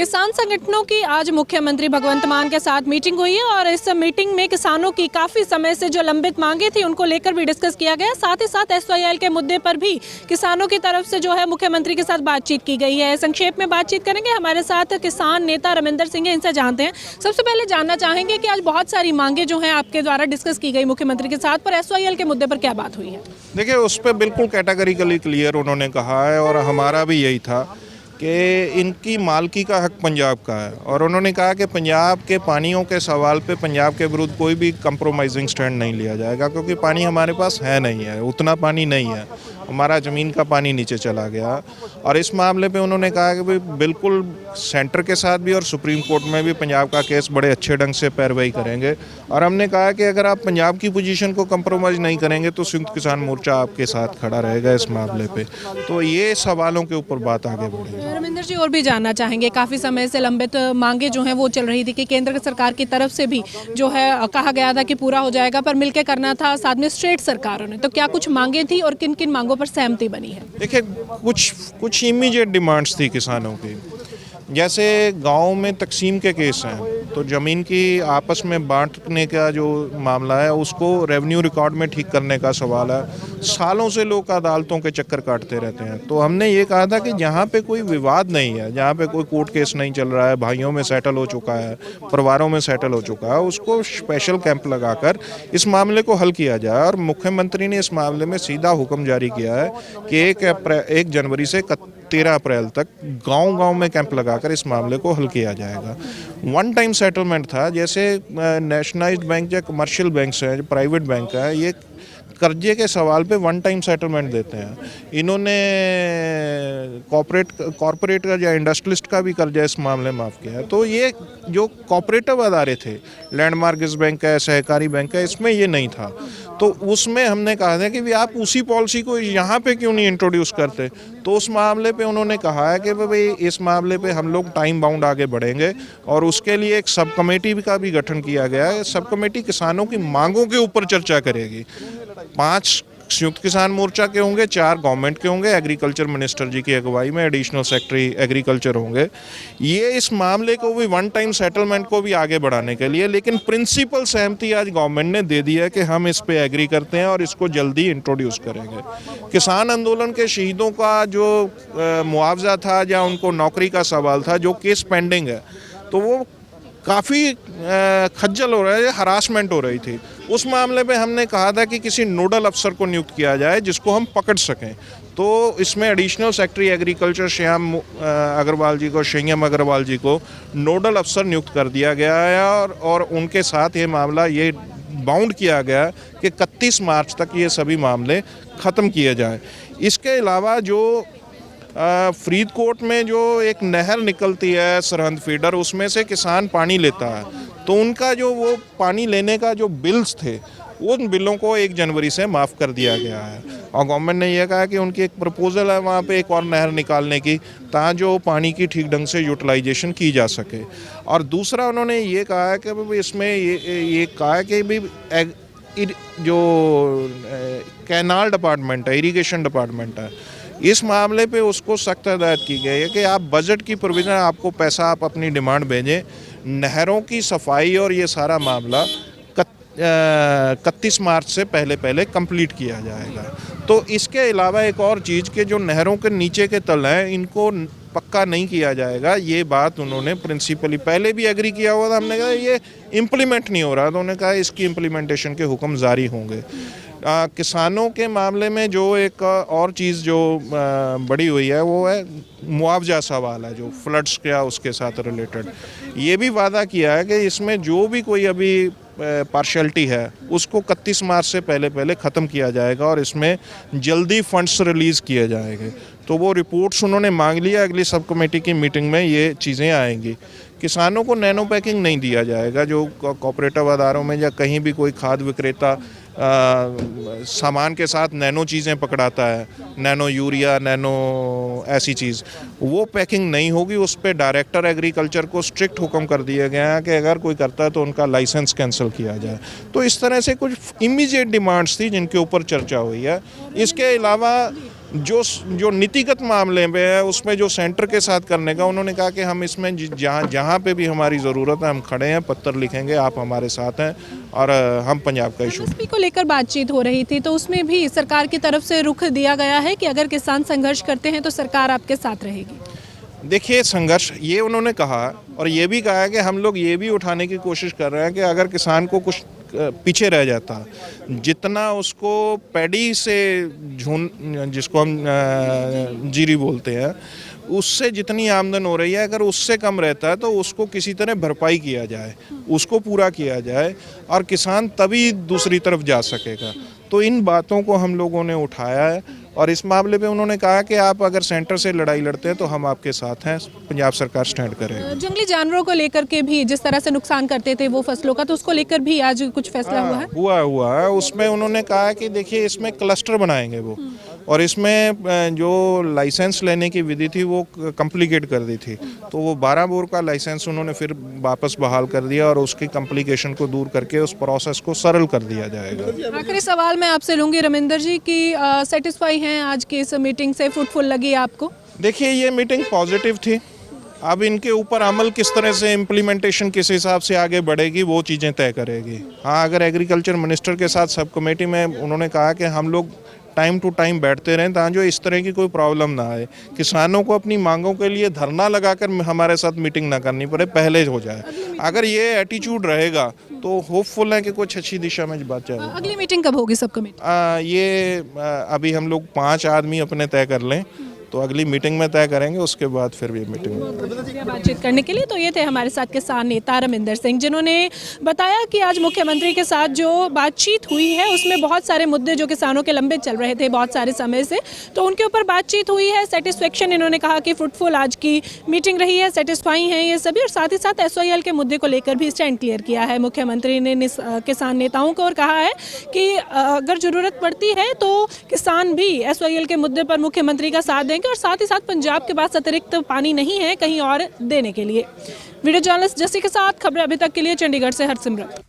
किसान संगठनों की आज मुख्यमंत्री भगवंत मान के साथ मीटिंग हुई है और इस मीटिंग में किसानों की काफ़ी समय से जो लंबित मांगे थी उनको लेकर भी डिस्कस किया गया। साथ ही साथ एसवाईएल के मुद्दे पर भी किसानों की तरफ से जो है मुख्यमंत्री के साथ बातचीत की गई है। संक्षेप में बातचीत करेंगे, हमारे साथ किसान नेता रमिंदर सिंह है, इनसे जानते हैं। सबसे पहले जानना चाहेंगे कि आज बहुत सारी मांगे जो हैं आपके द्वारा डिस्कस की गई मुख्यमंत्री के साथ, पर एसवाईएल के मुद्दे पर क्या बात हुई है? देखिए, उस पर बिल्कुल कैटेगरिकली क्लियर उन्होंने कहा है और हमारा भी यही था कि इनकी मालकी का हक पंजाब का है और उन्होंने कहा कि पंजाब के पानियों के सवाल पे पंजाब के विरुद्ध कोई भी कंप्रोमाइजिंग स्टैंड नहीं लिया जाएगा, क्योंकि पानी हमारे पास है नहीं है, उतना पानी नहीं है, हमारा ज़मीन का पानी नीचे चला गया। और इस मामले पे उन्होंने कहा कि भाई बिल्कुल सेंटर के साथ भी और सुप्रीम कोर्ट में भी पंजाब का केस बड़े अच्छे ढंग से पैरवाई करेंगे। और हमने कहा कि अगर आप पंजाब की पोजीशन को कंप्रोमाइज़ नहीं करेंगे तो संयुक्त किसान मोर्चा आपके साथ खड़ा रहेगा इस मामले पे। तो ये सवालों के ऊपर बात आगे बढ़ेगी। रमिंदर जी, और भी जानना चाहेंगे, काफ़ी समय से लंबित मांगे जो हैं वो चल रही थी कि केंद्र सरकार की तरफ से भी जो है कहा गया था कि पूरा हो जाएगा, पर मिलकर करना था साथ में स्टेट सरकारों ने, तो क्या कुछ मांगे थी और किन किन मांगों पर सहमति बनी है? देखिए, कुछ इमीडिएट डिमांड्स थी किसानों की, जैसे गांव में तकसीम के केस हैं तो ज़मीन की आपस में बांटने का जो मामला है उसको रेवेन्यू रिकॉर्ड में ठीक करने का सवाल है। सालों से लोग अदालतों के चक्कर काटते रहते हैं, तो हमने ये कहा था कि जहाँ पे कोई विवाद नहीं है, जहाँ पे कोई कोर्ट केस नहीं चल रहा है, भाइयों में सेटल हो चुका है, परिवारों में सेटल हो चुका है, उसको स्पेशल कैंप लगाकर इस मामले को हल किया जाए। और मुख्यमंत्री ने इस मामले में सीधा हुक्म जारी किया है कि 1 जनवरी से 13 अप्रैल तक गांव-गांव में कैंप लगाकर इस मामले को हल किया जाएगा। वन टाइम सेटलमेंट था, जैसे नेशनलाइज्ड बैंक या कमर्शियल बैंक्स हैं, प्राइवेट बैंक है, ये कर्जे के सवाल पे वन टाइम सेटलमेंट देते हैं। इन्होंने कॉर्पोरेट का या इंडस्ट्रियलिस्ट का भी कर्जा इस मामले में माफ़ किया है। तो ये जो कॉपरेटिव अदारे थे, लैंडमार्क बैंक है, सहकारी बैंक है, इसमें ये नहीं था। तो उसमें हमने कहा था कि भी आप उसी पॉलिसी को यहाँ पे क्यों नहीं इंट्रोड्यूस करते। तो उस मामले पे उन्होंने कहा है कि भाई इस मामले पे हम लोग टाइम बाउंड आगे बढ़ेंगे और उसके लिए एक सब कमेटी का भी गठन किया गया है। सब कमेटी किसानों की मांगों के ऊपर चर्चा करेगी। 5 संयुक्त किसान मोर्चा के होंगे, 4 गवर्नमेंट के होंगे, एग्रीकल्चर मिनिस्टर जी की अगुवाई में एडिशनल सेक्रेटरी एग्रीकल्चर होंगे। ये इस मामले को भी वन टाइम सेटलमेंट को भी आगे बढ़ाने के लिए, लेकिन प्रिंसिपल सहमति आज गवर्नमेंट ने दे दी है कि हम इस पे एग्री करते हैं और इसको जल्दी इंट्रोड्यूस करेंगे। किसान आंदोलन के शहीदों का जो मुआवजा था या उनको नौकरी का सवाल था, जो केस पेंडिंग है, तो वो काफ़ी खज्जल हो रहा है, हरासमेंट हो रही थी। उस मामले में हमने कहा था कि किसी नोडल अफसर को नियुक्त किया जाए जिसको हम पकड़ सकें। तो इसमें एडिशनल सेक्रेटरी एग्रीकल्चर संयम अग्रवाल जी को नोडल अफसर नियुक्त कर दिया गया है और उनके साथ ये मामला ये बाउंड किया गया कि 31 मार्च तक ये सभी मामले ख़त्म किए जाएँ। इसके अलावा जो फरीदकोट में जो एक नहर निकलती है सरहद फीडर, उसमें से किसान पानी लेता है, तो उनका जो वो पानी लेने का जो बिल्स थे, उन बिलों को 1 जनवरी से माफ़ कर दिया गया है। और गवर्नमेंट ने यह कहा कि उनकी एक प्रपोजल है वहाँ पे एक और नहर निकालने की, ताकि जो पानी की ठीक ढंग से यूटिलाइजेशन की जा सके। और दूसरा उन्होंने ये कहा है कि इसमें ये कहा है कि भाई जो कैनाल डिपार्टमेंट है, इरीगेशन डिपार्टमेंट है, इस मामले पे उसको सख्त हिदायत की गई है कि आप बजट की प्रोविज़न, आपको पैसा आप अपनी डिमांड भेजें, नहरों की सफाई और ये सारा मामला 31 मार्च से पहले कंप्लीट किया जाएगा। तो इसके अलावा एक और चीज़ के जो नहरों के नीचे के तल हैं, इनको पक्का नहीं किया जाएगा। ये बात उन्होंने प्रिंसिपली पहले भी एग्री किया हुआ था। हमने कहा ये इम्प्लीमेंट नहीं हो रहा, तो उन्होंने कहा इसकी इम्प्लीमेंटेशन के हुक्म जारी होंगे। किसानों के मामले में जो एक और चीज़ जो बड़ी हुई है वो है मुआवजा सवाल है, जो फ्लड्स क्या उसके साथ रिलेटेड। ये भी वादा किया है कि इसमें जो भी कोई अभी पार्शियलिटी है उसको 31 मार्च से पहले ख़त्म किया जाएगा और इसमें जल्दी फंड्स रिलीज़ किए जाएंगे। तो वो रिपोर्ट्स उन्होंने मांग लिया, अगली सब कमेटी की मीटिंग में ये चीज़ें आएंगी। किसानों को नैनो पैकिंग नहीं दिया जाएगा, जो कोऑपरेटिव अदारों में या कहीं भी कोई खाद विक्रेता सामान के साथ नैनो चीज़ें पकड़ाता है, नैनो यूरिया, नैनो ऐसी चीज़, वो पैकिंग नहीं होगी। उस पर डायरेक्टर एग्रीकल्चर को स्ट्रिक्ट हुक्म कर दिया गया है कि अगर कोई करता है तो उनका लाइसेंस कैंसिल किया जाए। तो इस तरह से कुछ इमीडिएट डिमांड्स थी जिनके ऊपर चर्चा हुई है। इसके अलावा जो नीतिगत मामले में है उसमें जो सेंटर के साथ करने का, उन्होंने कहा कि हम इसमें जहाँ पे भी हमारी ज़रूरत है हम खड़े हैं, पत्र लिखेंगे, आप हमारे साथ हैं और हम पंजाब का इशू। एमएसपी को लेकर बातचीत हो रही थी तो उसमें भी सरकार की तरफ से रुख दिया गया है कि अगर किसान संघर्ष करते हैं तो सरकार आपके साथ रहेगी। देखिए, संघर्ष ये उन्होंने कहा और ये भी कहा कि हम लोग ये भी उठाने की कोशिश कर रहे हैं कि अगर किसान को कुछ पीछे रह जाता, जितना उसको पैडी से जिसको हम जीरी बोलते हैं, उससे जितनी आमदन हो रही है, अगर उससे कम रहता है तो उसको किसी तरह भरपाई किया जाए, उसको पूरा किया जाए और किसान तभी दूसरी तरफ जा सकेगा। तो इन बातों को हम लोगों ने उठाया है और इस मामले पे उन्होंने कहा कि आप अगर सेंटर से लड़ाई लड़ते हैं तो हम आपके साथ हैं, पंजाब सरकार स्टैंड करेगी। जंगली जानवरों को लेकर के भी जिस तरह से नुकसान करते थे वो फसलों का, तो उसको लेकर भी आज कुछ फैसला हुआ है? हुआ है। उसमें उन्होंने कहा कि देखिए, इसमें क्लस्टर बनाएंगे वो, और इसमें जो लाइसेंस लेने की विधि थी वो कॉम्प्लिकेट कर दी थी, तो वो 12 बोर का लाइसेंस उन्होंने फिर वापस बहाल कर दिया और उसकी कॉम्प्लिकेशन को दूर करके उस प्रोसेस को सरल कर दिया जाएगा। आखिरी सवाल मैं आपसे लूंगी रमिंदर जी की, सेटिस्फाई हैं आज की इस मीटिंग से, फ्रूटफुल लगी आपको? देखिए, ये मीटिंग पॉजिटिव थी। अब इनके ऊपर अमल किस तरह से, इम्प्लीमेंटेशन किस हिसाब से आगे बढ़ेगी वो चीज़ें तय करेगी। हाँ, अगर एग्रीकल्चर मिनिस्टर के साथ सब कमेटी में उन्होंने कहा कि हम लोग टाइम टू टाइम बैठते रहें ताकि जो इस तरह की कोई प्रॉब्लम ना आए, किसानों को अपनी मांगों के लिए धरना लगाकर हमारे साथ मीटिंग ना करनी पड़े, पहले हो जाए। अगर ये एटीट्यूड रहेगा तो होपफुल है कि कुछ अच्छी दिशा में बात जाएगी। अगली मीटिंग कब होगी सब कमेटी? अभी हम लोग 5 आदमी अपने तय कर लें तो अगली मीटिंग में तय करेंगे, उसके बाद फिर ये मीटिंग बातचीत करने के लिए। तो ये थे हमारे साथ किसान नेता रमिंदर सिंह, जिन्होंने बताया कि आज मुख्यमंत्री के साथ जो बातचीत हुई है उसमें बहुत सारे मुद्दे जो किसानों के लंबे चल रहे थे बहुत सारे समय से, तो उनके ऊपर बातचीत हुई है। सेटिस्फेक्शन, इन्होंने कहा कि फ्रूटफुल आज की मीटिंग रही है, सेटिस्फाई हैं ये सभी, और साथ ही साथ SYL के मुद्दे को लेकर भी स्टैंड क्लियर किया है मुख्यमंत्री ने किसान नेताओं को, और कहा है कि अगर ज़रूरत पड़ती है तो किसान भी SYL के मुद्दे पर मुख्यमंत्री का साथ देंगे, और साथ ही साथ पंजाब के पास अतिरिक्त पानी नहीं है कहीं और देने के लिए। वीडियो जर्नलिस्ट जस्सी के साथ खबरें अभी तक के लिए चंडीगढ़ से हरसिमरत।